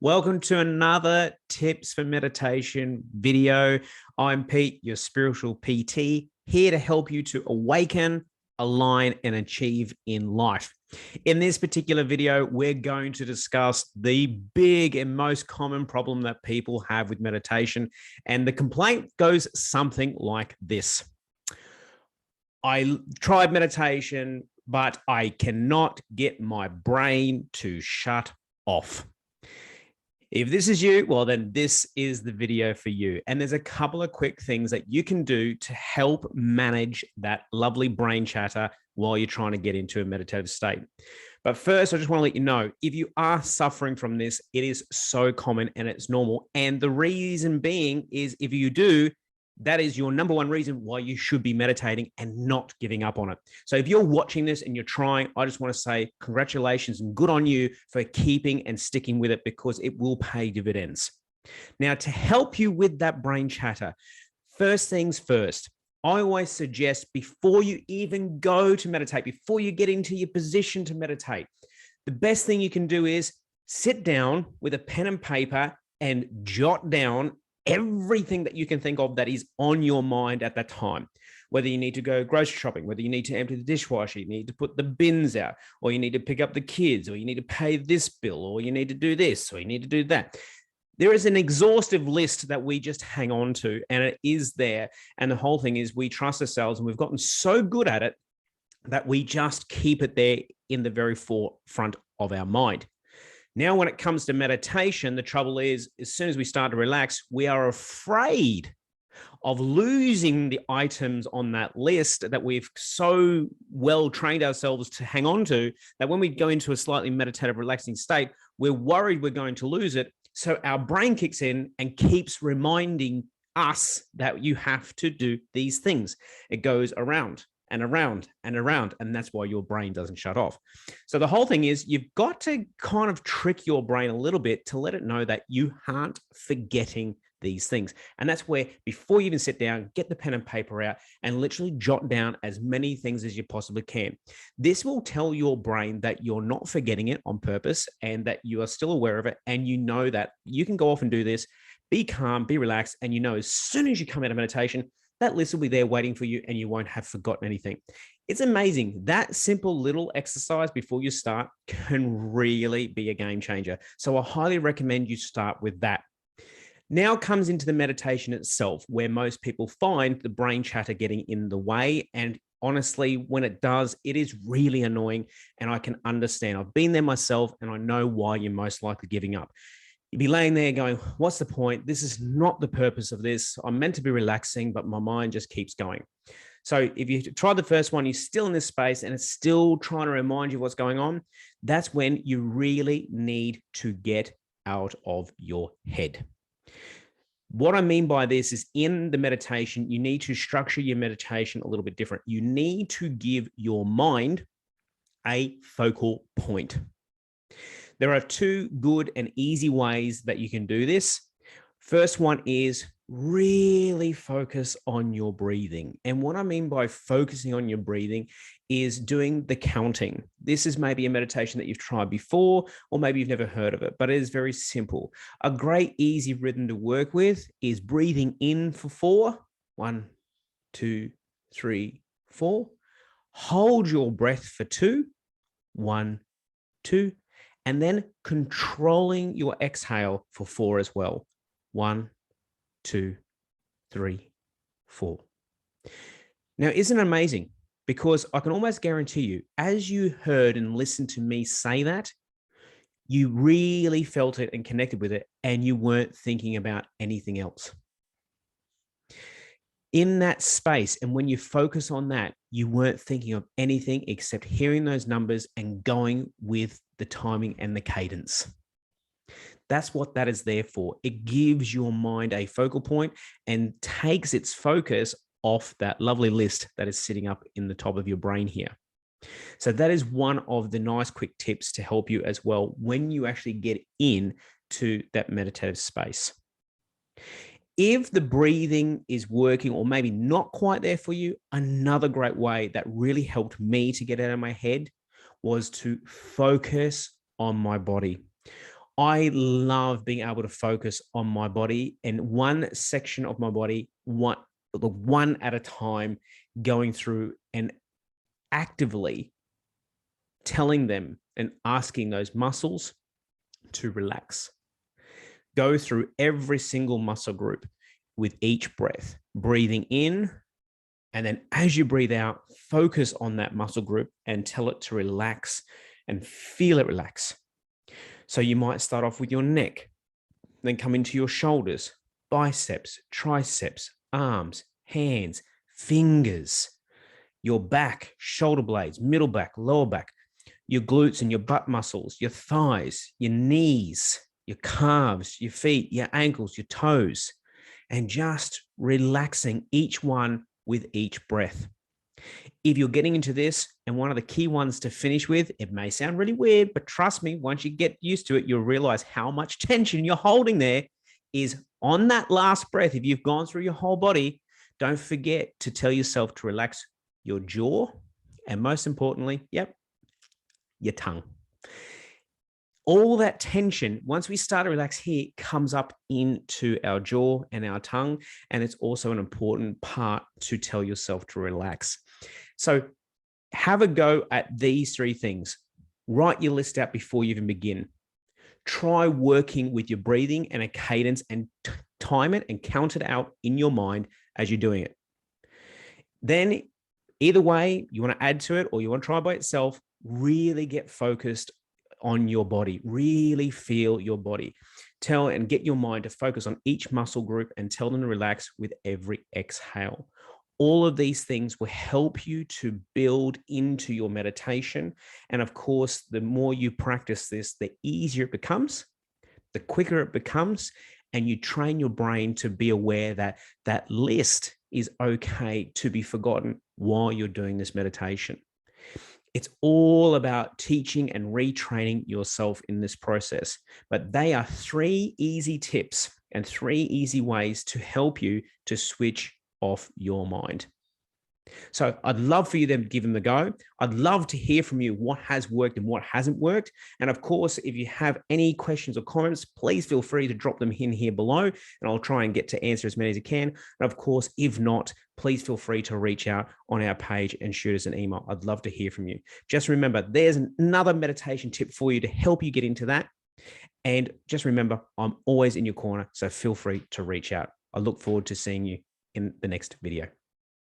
Welcome to another Tips for Meditation video. I'm Pete, your spiritual PT, here to help you to awaken, align, and achieve in life. In this particular video, we're going to discuss the big and most common problem that people have with meditation. And the complaint goes something like this. I tried meditation, but I cannot get my brain to shut off. If this is you, well, then this is the video for you. And there's a couple of quick things that you can do to help manage that lovely brain chatter while you're trying to get into a meditative state. But first, I just want to let you know, if you are suffering from this, it is so common and it's normal. And the reason being is if you do, that is your number one reason why you should be meditating and not giving up on it. So if you're watching this and you're trying, I just want to say congratulations and good on you for keeping and sticking with it, because it will pay dividends. Now, to help you with that brain chatter, first things first, I always suggest before you even go to meditate, before you get into your position to meditate, the best thing you can do is sit down with a pen and paper and jot down everything that you can think of that is on your mind at that time. Whether you need to go grocery shopping, whether you need to empty the dishwasher, you need to put the bins out, or you need to pick up the kids, or you need to pay this bill, or you need to do this, or you need to do that. There is an exhaustive list that we just hang on to, and it is there. And the whole thing is we trust ourselves, and we've gotten so good at it that we just keep it there in the very forefront of our mind. Now, when it comes to meditation, the trouble is, as soon as we start to relax, we are afraid of losing the items on that list that we've so well trained ourselves to hang on to, that when we go into a slightly meditative, relaxing state, we're worried we're going to lose it. So our brain kicks in and keeps reminding us that you have to do these things. It goes around and around and around, and that's why your brain doesn't shut off. So the whole thing is you've got to kind of trick your brain a little bit to let it know that you aren't forgetting these things. And that's where, before you even sit down, get the pen and paper out and literally jot down as many things as you possibly can. This will tell your brain that you're not forgetting it on purpose and that you are still aware of it. And you know that you can go off and do this, be calm, be relaxed. And you know, as soon as you come out of meditation, that list will be there waiting for you and you won't have forgotten anything. It's amazing. That simple little exercise before you start can really be a game changer. So I highly recommend you start with that. Now comes into the meditation itself, where most people find the brain chatter getting in the way. And honestly, when it does, it is really annoying. And I can understand. I've been there myself, and I know why you're most likely giving up. You'd be laying there going, what's the point? This is not the purpose of this. I'm meant to be relaxing, but my mind just keeps going. So if you try the first one, you're still in this space and it's still trying to remind you what's going on. That's when you really need to get out of your head. What I mean by this is, in the meditation, you need to structure your meditation a little bit different. You need to give your mind a focal point. There are two good and easy ways that you can do this. First one is really focus on your breathing. And what I mean by focusing on your breathing is doing the counting. This is maybe a meditation that you've tried before, or maybe you've never heard of it, but it is very simple. A great easy rhythm to work with is breathing in for 4. 1, 2, 3, 4. Hold your breath for 2. 1, 2. And then controlling your exhale for 4 as well. 1, 2, 3, 4. Now, isn't it amazing? Because I can almost guarantee you, as you heard and listened to me say that, you really felt it and connected with it, and you weren't thinking about anything else. In that space, and when you focus on that, you weren't thinking of anything except hearing those numbers and going with the timing and the cadence. That's what that is there for. It gives your mind a focal point and takes its focus off that lovely list that is sitting up in the top of your brain here. So that is one of the nice quick tips to help you as well when you actually get into that meditative space. If the breathing is working or maybe not quite there for you, another great way that really helped me to get out of my head was to focus on my body. I love being able to focus on my body and one section of my body, one at a time, going through and actively telling them and asking those muscles to relax. Go through every single muscle group with each breath, breathing in. And then as you breathe out, focus on that muscle group and tell it to relax and feel it relax. So you might start off with your neck, then come into your shoulders, biceps, triceps, arms, hands, fingers, your back, shoulder blades, middle back, lower back, your glutes and your butt muscles, your thighs, your knees, your calves, your feet, your ankles, your toes, and just relaxing each one with each breath. If you're getting into this, and one of the key ones to finish with, it may sound really weird, but trust me, once you get used to it, you'll realize how much tension you're holding there is on that last breath. If you've gone through your whole body, don't forget to tell yourself to relax your jaw, and most importantly, your tongue. All that tension, once we start to relax here, comes up into our jaw and our tongue. And it's also an important part to tell yourself to relax. So have a go at these three things. Write your list out before you even begin. Try working with your breathing and a cadence and time it and count it out in your mind as you're doing it. Then either way, you want to add to it or you want to try by itself, really get focused on your body, really feel your body. Tell and get your mind to focus on each muscle group and tell them to relax with every exhale. All of these things will help you to build into your meditation. And of course, the more you practice this, the easier it becomes, the quicker it becomes, and you train your brain to be aware that that list is okay to be forgotten while you're doing this meditation. It's all about teaching and retraining yourself in this process. But they are 3 easy tips and 3 easy ways to help you to switch off your mind. So I'd love for you to give them a go. I'd love to hear from you what has worked and what hasn't worked. And of course, if you have any questions or comments, please feel free to drop them in here below, and I'll try and get to answer as many as I can. And of course, if not, please feel free to reach out on our page and shoot us an email. I'd love to hear from you. Just remember, there's another meditation tip for you to help you get into that. And just remember, I'm always in your corner, so feel free to reach out. I look forward to seeing you in the next video.